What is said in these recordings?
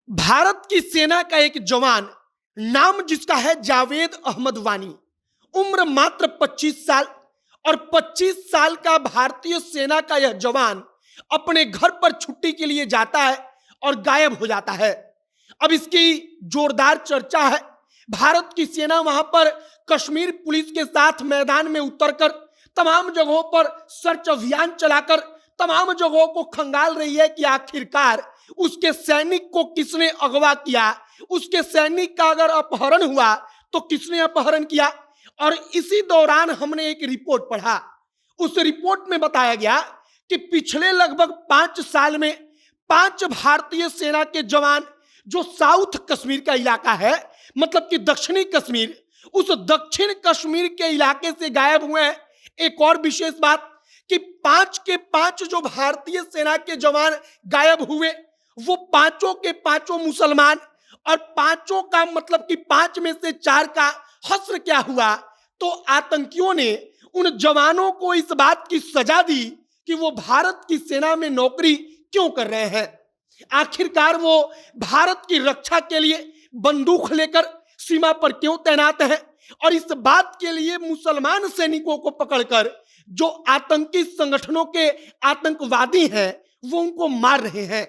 भारत की सेना का एक जवान, नाम जिसका है जावेद अहमद वानी, उम्र मात्र 25 साल, और 25 साल का भारतीय सेना का यह जवान अपने घर पर छुट्टी के लिए जाता है और गायब हो जाता है। अब इसकी जोरदार चर्चा है। भारत की सेना वहां पर कश्मीर पुलिस के साथ मैदान में उतरकर तमाम जगहों पर सर्च अभियान चलाकर तमाम जगहों को खंगाल रही है कि आखिरकार उसके सैनिक को किसने अगवा किया, उसके सैनिक का अगर अपहरण हुआ तो किसने अपहरण किया। और इसी दौरान हमने एक रिपोर्ट पढ़ा। उस रिपोर्ट में बताया गया कि पिछले लगभग 5 साल में 5 भारतीय सेना के जवान जो साउथ कश्मीर का इलाका है, मतलब कि दक्षिणी कश्मीर, उस दक्षिण कश्मीर के इलाके से गायब हुए हैं। एक और विशेष बात कि 5 के 5 जो भारतीय सेना के जवान गायब हुए वो पांचों के पांचों मुसलमान, और पांचों का मतलब कि 5 में से 4 का हश्र क्या हुआ, तो आतंकियों ने उन जवानों को इस बात की सजा दी कि वो भारत की सेना में नौकरी क्यों कर रहे हैं। आखिरकार वो भारत की रक्षा के लिए बंदूक लेकर सीमा पर क्यों तैनात हैं, और इस बात के लिए मुसलमान सैनिकों को पकड़कर जो आतंकी संगठनों के आतंकवादी हैं वो उनको मार रहे हैं।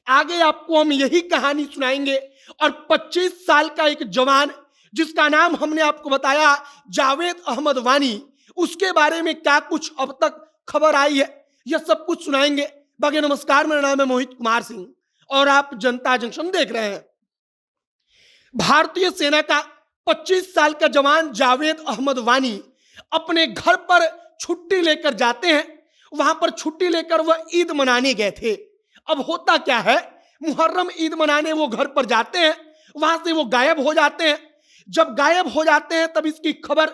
आगे आपको हम यही कहानी सुनाएंगे। और 25 साल का एक जवान जिसका नाम हमने आपको बताया जावेद अहमद वानी, उसके बारे में क्या कुछ अब तक खबर आई है, यह सब कुछ सुनाएंगे। बाकी नमस्कार, मेरा नाम है मोहित कुमार सिंह और आप जनता जंक्शन देख रहे हैं। भारतीय सेना का 25 साल का जवान जावेद अहमद वानी अपने घर पर छुट्टी लेकर जाते हैं। वहां पर छुट्टी लेकर वह ईद मनाने गए थे। अब होता क्या है, मुहर्रम ईद मनाने वो घर पर जाते हैं, वहां से वो गायब हो जाते हैं। जब गायब हो जाते हैं तब इसकी खबर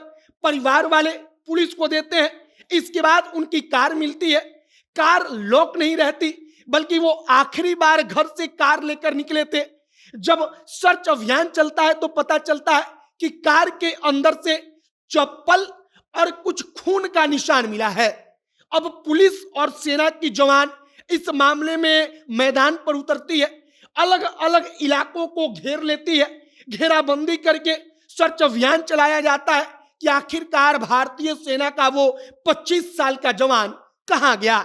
परिवार वाले पुलिस को देते हैं। इसके बाद उनकी कार मिलती है। कार लॉक नहीं रहती, बल्कि वो आखिरी बार घर से कार लेकर निकले थे। जब सर्च अभियान चलता है तो पता चलता है कि कार के अंदर से चप्पल और कुछ खून का निशान मिला है। अब पुलिस और सेना की जवान इस मामले में मैदान पर उतरती है, अलग अलग इलाकों को घेर लेती है। घेराबंदी करके सर्च अभियान चलाया जाता है कि आखिरकार भारतीय सेना का वो 25 साल का जवान कहां गया।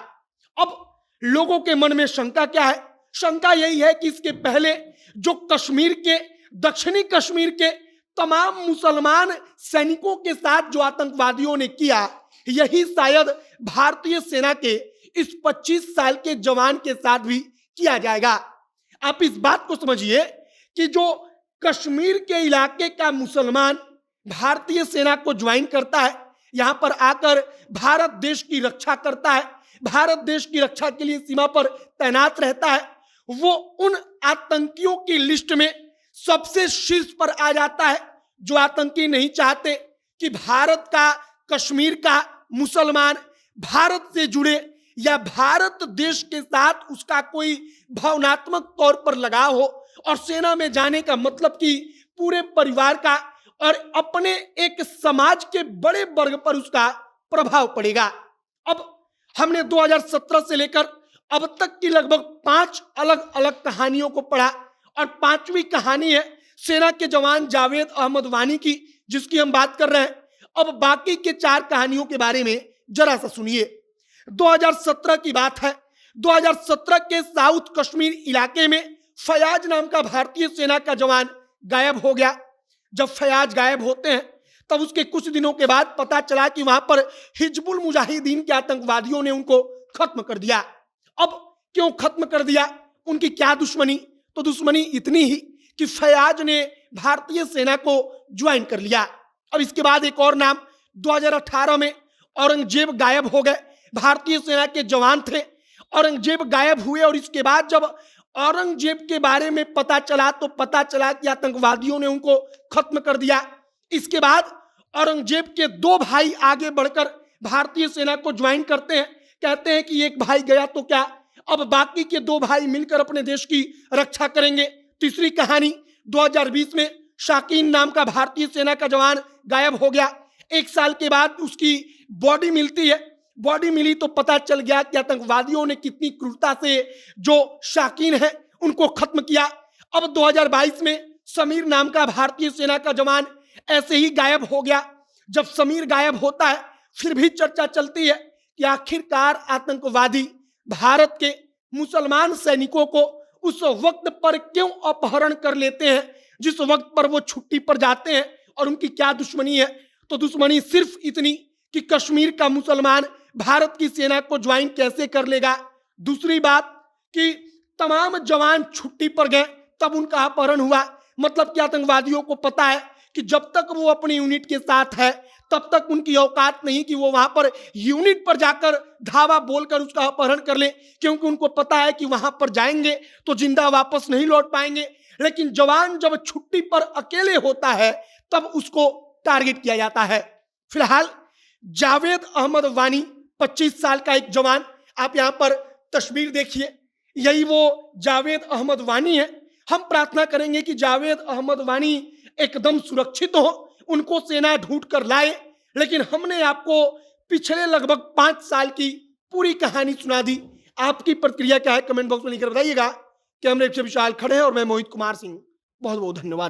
अब लोगों के मन में शंका क्या है? शंका यही है कि इसके पहले जो कश्मीर के, दक्षिणी कश्मीर के तमाम मुसलमान सैनिकों के साथ जो आतंकवादियों ने किया, यही शायद भारतीय सेना के इस 25 साल के जवान के साथ भी किया जाएगा। आप इस बात को समझिए कि जो कश्मीर के इलाके का मुसलमान भारतीय सेना को ज्वाइन करता है, यहां पर आकर भारत देश की रक्षा करता है, भारत देश की रक्षा के लिए सीमा पर तैनात रहता है, वो उन आतंकियों की लिस्ट में सबसे शीर्ष पर आ जाता है। जो आतंकी नहीं चाहते कि भारत का, कश्मीर का मुसलमान भारत से जुड़े या भारत देश के साथ उसका कोई भावनात्मक तौर पर लगाव हो, और सेना में जाने का मतलब कि पूरे परिवार का और अपने एक समाज के बड़े वर्ग पर उसका प्रभाव पड़ेगा। अब हमने 2017 से लेकर अब तक की लगभग 5 अलग अलग कहानियों को पढ़ा, और 5वीं कहानी है सेना के जवान जावेद अहमद वानी की, जिसकी हम बात कर रहे हैं। अब बाकी के 4 कहानियों के बारे में जरा सा सुनिए। 2017 की बात है। 2017 के साउथ कश्मीर इलाके में फयाज नाम का भारतीय सेना का जवान गायब हो गया। जब फयाज गायब होते हैं तब उसके कुछ दिनों के बाद पता चला कि वहां पर हिजबुल मुजाहिदीन के आतंकवादियों ने उनको खत्म कर दिया। अब क्यों खत्म कर दिया, उनकी क्या दुश्मनी? तो दुश्मनी इतनी ही कि फयाज ने भारतीय सेना को ज्वाइन कर लिया। अब इसके बाद एक और नाम, 2018 में औरंगजेब गायब हो गए। भारतीय सेना के जवान थे, औरंगजेब गायब हुए, और इसके बाद जब औरंगजेब के बारे में पता चला तो पता चला कि आतंकवादियों ने उनको खत्म कर दिया। इसके बाद औरंगजेब के 2 भाई आगे बढ़कर भारतीय सेना को ज्वाइन करते हैं। कहते हैं कि एक भाई गया तो क्या, अब बाकी के 2 भाई मिलकर अपने देश की रक्षा करेंगे। तीसरी कहानी, 2020 में शाकीन नाम का भारतीय सेना का जवान गायब हो गया। 1 साल के बाद उसकी बॉडी मिलती है। बॉडी मिली तो पता चल गया कि आतंकवादियों ने कितनी क्रूरता से जो शाकीन है उनको खत्म किया। अब 2022 में समीर नाम का भारतीय सेना का जवान ऐसे ही गायब हो गया। जब समीर गायब होता है फिर भी चर्चा चलती है कि आखिरकार आतंकवादी भारत के मुसलमान सैनिकों को उस वक्त पर क्यों अपहरण कर लेते हैं जिस वक्त पर वो छुट्टी पर जाते हैं, और उनकी क्या दुश्मनी है। तो दुश्मनी सिर्फ इतनी कि कश्मीर का मुसलमान भारत की सेना को ज्वाइन कैसे कर लेगा। दूसरी बात कि तमाम जवान छुट्टी पर गए तब उनका अपहरण हुआ। मतलब कि आतंकवादियों को पता है कि जब तक वो अपनी यूनिट के साथ है तब तक उनकी औकात नहीं कि वो वहां पर यूनिट पर जाकर धावा बोलकर उसका अपहरण कर ले, क्योंकि उनको पता है कि वहां पर जाएंगे तो जिंदा वापस नहीं लौट पाएंगे। लेकिन जवान जब छुट्टी पर अकेले होता है तब उसको टारगेट किया जाता है। फिलहाल जावेद अहमद वानी 25 साल का एक जवान, आप यहां पर तस्वीर देखिए, यही वो जावेद अहमद वानी है। हम प्रार्थना करेंगे कि जावेद अहमद वानी एकदम सुरक्षित हो, उनको सेना ढूंढ कर लाए। लेकिन हमने आपको पिछले लगभग 5 साल की पूरी कहानी सुना दी। आपकी प्रतिक्रिया क्या है कमेंट बॉक्स में लिखकर बताइएगा। कैमरे से विशाल खड़े हैं और मैं मोहित कुमार सिंह। बहुत बहुत धन्यवाद।